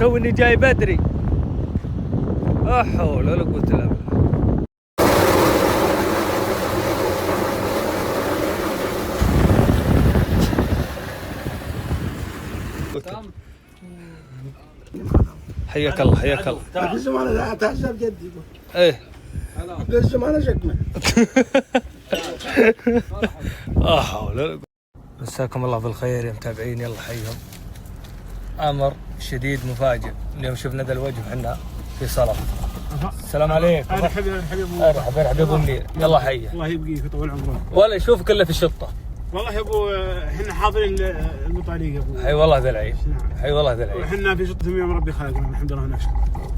اسوي اني جاي بدري. لا حول ولا قوة الا بالله. حياك الله حياك الله. هذه الزمانة لا تحسب جدي. ايه هذه الزمانة شكله. حول ولا قوة. مساكم الله بالخير يا متابعين، يلا حيهم. امر شديد مفاجئ اليوم، شفنا ذا الوجه احنا في صلاة. السلام عليكم. ارحب ابو منير، يلا حيه. الله يبقيك ويطول عمرك. ولا اشوفك الا في الشطة. والله يا ابو احنا حاضرين البطاليه يا ابو. حي والله ذا العين. حي والله ذا العين. وحنا في شطة يوم ربي خلقنا الحمد لله نشكر.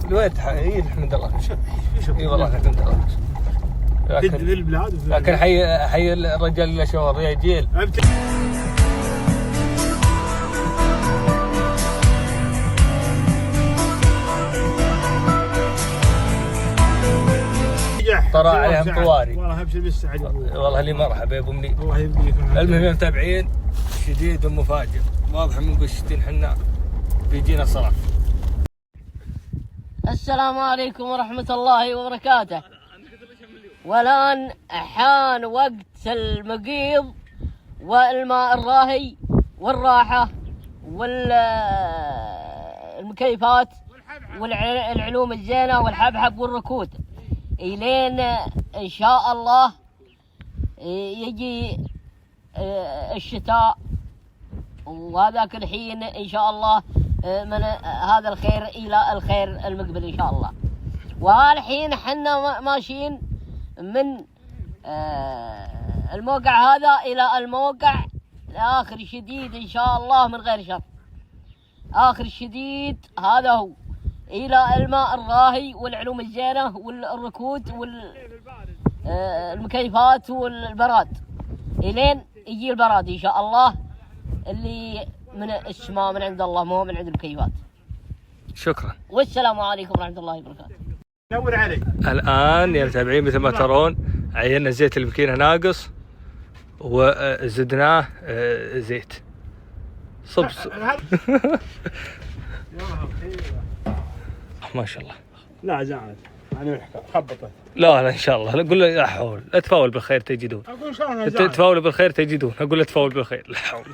الوقت حي الحمد لله نشكر. اي والله الحمد لله. في البلاد لكن حي الرجال اللي شاور يا جيل. طرى عليهم طواري. والله ابشر بالسعد يا ابو. والله لي مرحبا يا ابو منير. الله يبقيك. المهم يا متابعين، شديد ومفاجئ، واضح من قشتين حنا بيجينا صلاة. السلام عليكم ورحمة الله وبركاته. والآن حان وقت المقيض والماء الراهي والراحة والمكيفات والعلوم الزينة والحبحب والركود، إلين إن شاء الله يجي الشتاء، وهذاك الحين إن شاء الله من هذا الخير إلى الخير المقبل إن شاء الله. والحين حنا ماشيين من الموقع هذا إلى الموقع آخر شديد إن شاء الله من غير شر. آخر شديد هذا هو، إلى الماء الراهي والعلوم الزينة والركود والمكيفات والبراد، إلين يجي البراد إن شاء الله اللي من السماء من عند الله، مو من عند المكيفات. شكرا، والسلام عليكم ورحمة الله وبركاته. نور عليك. الآن يا متابعين مثل ما ترون عينا الزيت اللي بكينا ناقص وزدناه زيت. صب ما شاء الله. لا زعل انا خبطت. لا ان شاء الله، لا قول له لا حول، لا تفاول بالخير تجدون. اقول ان شاء الله تفاول بالخير تجدون، اقول له تفاول بالخير، لا حول.